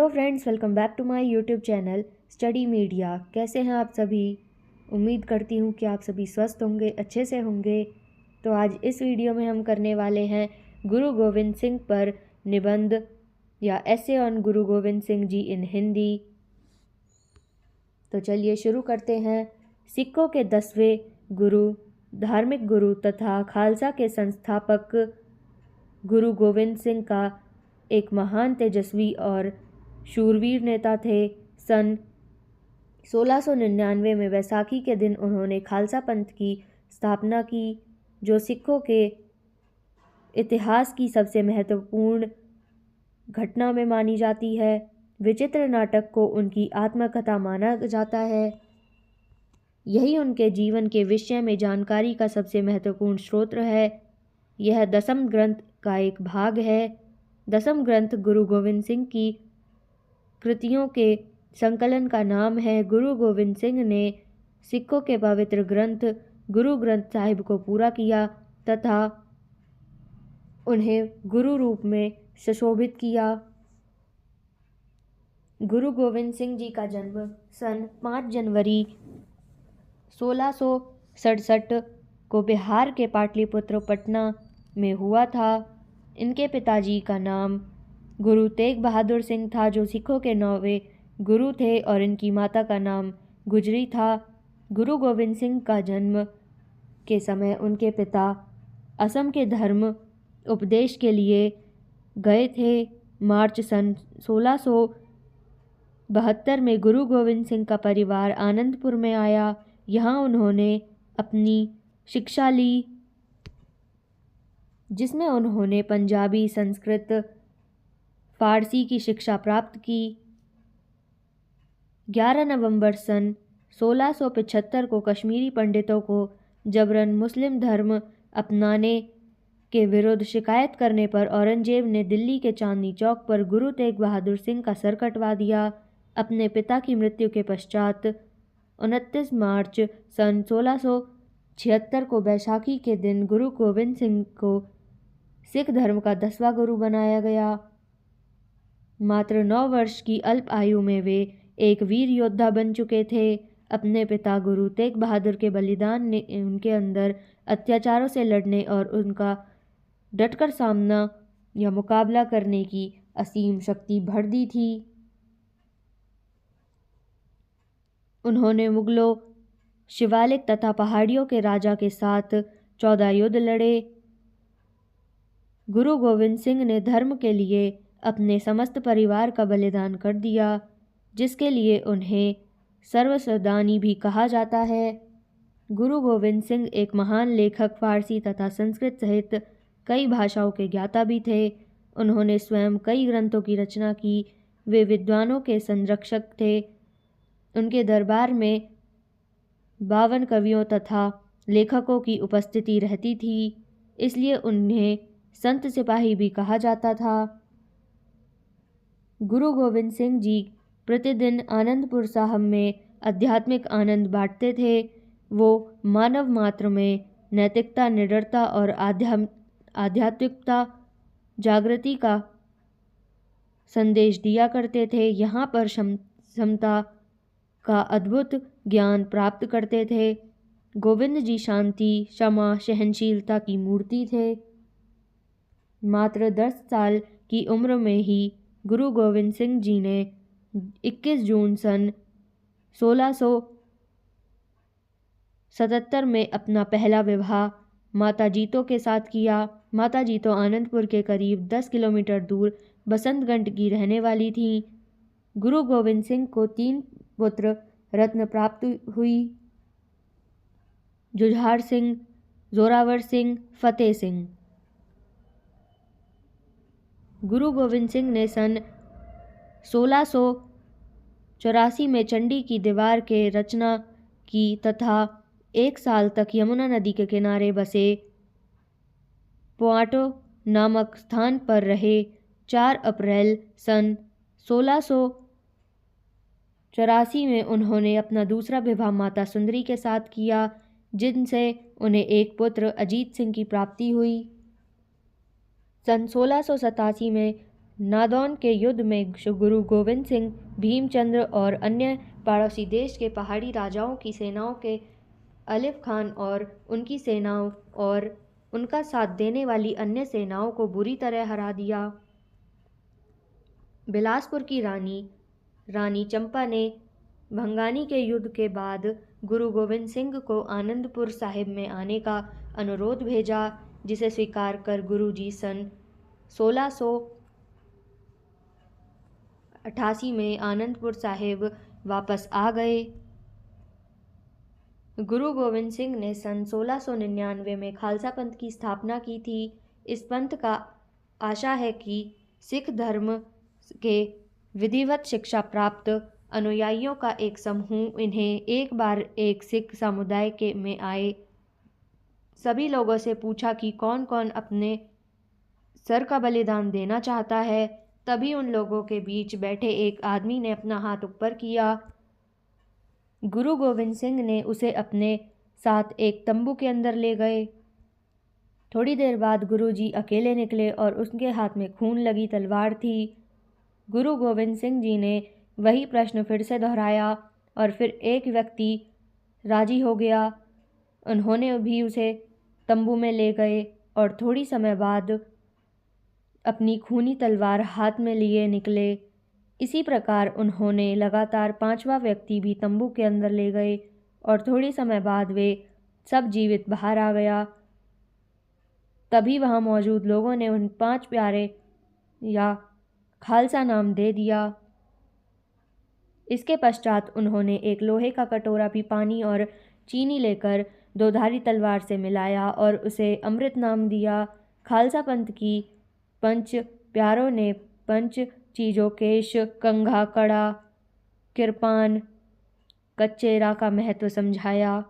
Hello friends, welcome back to my YouTube channel study media. कैसे हैं आप सभी? उम्मीद करती हूँ कि आप सभी स्वस्थ होंगे, अच्छे से होंगे। तो आज इस वीडियो में हम करने वाले हैं गुरु गोविंद सिंह पर निबंध या ऐसे ऑन गुरु गोविंद सिंह जी इन हिंदी। तो चलिए शुरू करते हैं। सिखों के 10वें गुरु, धार्मिक गुरु तथा खालसा के संस्थापक गुरु गोविंद सिंह का एक महान, तेजस्वी और शूरवीर नेता थे। सन 1699 में वैसाखी के दिन उन्होंने खालसा पंथ की स्थापना की, जो सिखों के इतिहास की सबसे महत्वपूर्ण घटना में मानी जाती है। विचित्र नाटक को उनकी आत्मकथा माना जाता है। यही उनके जीवन के विषय में जानकारी का सबसे महत्वपूर्ण स्रोत है। यह दसम ग्रंथ का एक भाग है। दसम ग्रंथ गुरु गोविंद सिंह की कृतियों के संकलन का नाम है। गुरु गोविंद सिंह ने सिखों के पवित्र ग्रंथ गुरु ग्रंथ साहिब को पूरा किया तथा उन्हें गुरु रूप में सुशोभित किया। गुरु गोविंद सिंह जी का जन्म सन 5 जनवरी 1667 को बिहार के पाटलिपुत्र पटना में हुआ था। इनके पिताजी का नाम गुरु तेग बहादुर सिंह था, जो सिखों के 9वें गुरु थे, और इनकी माता का नाम गुजरी था। गुरु गोविंद सिंह का जन्म के समय उनके पिता असम के धर्म उपदेश के लिए गए थे। मार्च सन 1672 में गुरु गोविंद सिंह का परिवार आनंदपुर में आया। यहाँ उन्होंने अपनी शिक्षा ली, जिसमें उन्होंने पंजाबी, संस्कृत, फारसी की शिक्षा प्राप्त की। 11 नवंबर सन 1675 को कश्मीरी पंडितों को जबरन मुस्लिम धर्म अपनाने के विरुद्ध शिकायत करने पर औरंगजेब ने दिल्ली के चांदनी चौक पर गुरु तेग बहादुर सिंह का सर कटवा दिया। अपने पिता की मृत्यु के पश्चात 29 मार्च सन 1676 को बैसाखी के दिन गुरु गोविंद सिंह को सिख धर्म का 10वां गुरु बनाया गया। मात्र 9 वर्ष की अल्प आयु में वे एक वीर योद्धा बन चुके थे। अपने पिता गुरु तेग बहादुर के बलिदान ने उनके अंदर अत्याचारों से लड़ने और उनका डटकर सामना या मुकाबला करने की असीम शक्ति भर दी थी। उन्होंने मुगलों, शिवालिक तथा पहाड़ियों के राजा के साथ 14 युद्ध लड़े। गुरु गोविंद सिंह ने धर्म के लिए अपने समस्त परिवार का बलिदान कर दिया, जिसके लिए उन्हें सर्वसदानी भी कहा जाता है। गुरु गोविंद सिंह एक महान लेखक, फारसी तथा संस्कृत सहित कई भाषाओं के ज्ञाता भी थे। उन्होंने स्वयं कई ग्रंथों की रचना की। वे विद्वानों के संरक्षक थे। उनके दरबार में 52 कवियों तथा लेखकों की उपस्थिति रहती थी, इसलिए उन्हें संत सिपाही भी कहा जाता था। गुरु गोविंद सिंह जी प्रतिदिन आनंदपुर साहब में आध्यात्मिक आनंद बांटते थे। वो मानव मात्र में नैतिकता, निडरता और आध्यात्मिकता जागृति का संदेश दिया करते थे। यहाँ पर समता का अद्भुत ज्ञान प्राप्त करते थे। गोविंद जी शांति, क्षमा, सहनशीलता की मूर्ति थे। मात्र 10 साल की उम्र में ही गुरु गोविंद सिंह जी ने 21 जून सन 1677 में अपना पहला विवाह माता जीतो के साथ किया। माता जीतो आनंदपुर के करीब 10 किलोमीटर दूर बसंतगढ़ की रहने वाली थी। गुरु गोविंद सिंह को 3 पुत्र रत्न प्राप्त हुई: जुझार सिंह, जोरावर सिंह, फतेह सिंह। गुरु गोविंद सिंह ने सन 1684 में चंडी की दीवार के रचना की तथा 1 साल तक यमुना नदी के किनारे बसे पोआटो नामक स्थान पर रहे। 4 अप्रैल सन 1684 में उन्होंने अपना दूसरा विवाह माता सुंदरी के साथ किया, जिनसे उन्हें एक पुत्र अजीत सिंह की प्राप्ति हुई। सन 1687 में नादौन के युद्ध में गुरु गोविंद सिंह, भीमचंद्र और अन्य पड़ोसी देश के पहाड़ी राजाओं की सेनाओं के अलिफ खान और उनकी सेनाओं और उनका साथ देने वाली अन्य सेनाओं को बुरी तरह हरा दिया। बिलासपुर की रानी चंपा ने भंगानी के युद्ध के बाद गुरु गोविंद सिंह को आनंदपुर साहिब में आने का अनुरोध भेजा, जिसे स्वीकार कर गुरुजी सन 1688 में आनंदपुर साहिब वापस आ गए। गुरु गोविंद सिंह ने सन 1699 में खालसा पंथ की स्थापना की थी। इस पंथ का आशा है कि सिख धर्म के विधिवत शिक्षा प्राप्त अनुयायियों का एक समूह इन्हें एक बार एक सिख समुदाय के में आए सभी लोगों से पूछा कि कौन कौन अपने सर का बलिदान देना चाहता है। तभी उन लोगों के बीच बैठे एक आदमी ने अपना हाथ ऊपर किया। गुरु गोविंद सिंह ने उसे अपने साथ एक तंबू के अंदर ले गए। थोड़ी देर बाद गुरुजी अकेले निकले और उसके हाथ में खून लगी तलवार थी। गुरु गोविंद सिंह जी ने वही प्रश्न फिर से दोहराया और फिर एक व्यक्ति राजी हो गया। उन्होंने भी उसे तंबू में ले गए और थोड़ी समय बाद अपनी खूनी तलवार हाथ में लिए निकले। इसी प्रकार उन्होंने लगातार 5वां व्यक्ति भी तंबू के अंदर ले गए और थोड़ी समय बाद वे सब जीवित बाहर आ गया। तभी वहाँ मौजूद लोगों ने उन 5 प्यारे या खालसा नाम दे दिया। इसके पश्चात उन्होंने एक लोहे का कटोरा भी पानी और चीनी लेकर 2धारी तलवार से मिलाया और उसे अमृत नाम दिया। खालसा पंथ की 5 प्यारों ने 5 चीज़ों केश, कंघा, कड़ा, किरपान, कच्चेरा का महत्व समझाया।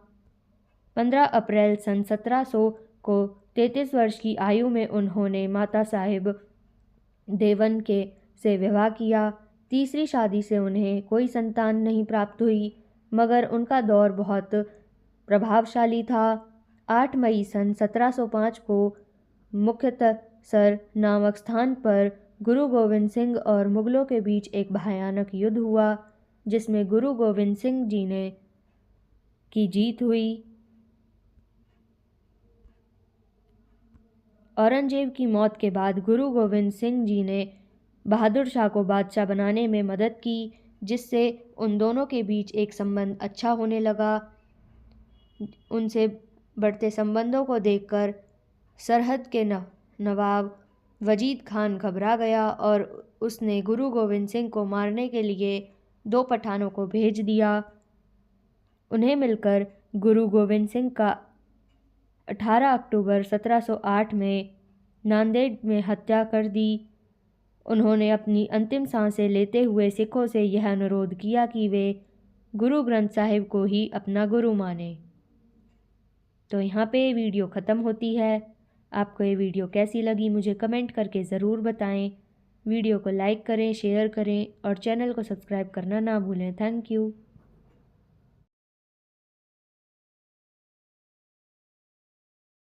15 अप्रैल सन 1700 को 33 वर्ष की आयु में उन्होंने माता साहिब देवन के से विवाह किया। तीसरी शादी से उन्हें कोई संतान नहीं प्राप्त हुई, मगर उनका दौर बहुत प्रभावशाली था। 8 मई सन 1705 को मुक्तसर नामक स्थान पर गुरु गोविंद सिंह और मुगलों के बीच एक भयानक युद्ध हुआ, जिसमें गुरु गोविंद सिंह जी ने की जीत हुई। औरंगजेब की मौत के बाद गुरु गोविंद सिंह जी ने बहादुर शाह को बादशाह बनाने में मदद की, जिससे उन दोनों के बीच एक संबंध अच्छा होने लगा। उनसे बढ़ते संबंधों को देखकर सरहद के नवाब वजीद खान घबरा गया और उसने गुरु गोविंद सिंह को मारने के लिए 2 पठानों को भेज दिया। उन्हें मिलकर गुरु गोविंद सिंह का 18 अक्टूबर 1708 में नांदेड़ में हत्या कर दी। उन्होंने अपनी अंतिम सांसें लेते हुए सिखों से यह अनुरोध किया कि वे गुरु ग्रंथ साहिब को ही अपना गुरु माने। तो यहाँ पे वीडियो ख़त्म होती है। आपको ये वीडियो कैसी लगी मुझे कमेंट करके ज़रूर बताएं। वीडियो को लाइक करें, शेयर करें और चैनल को सब्सक्राइब करना ना भूलें। Thank you.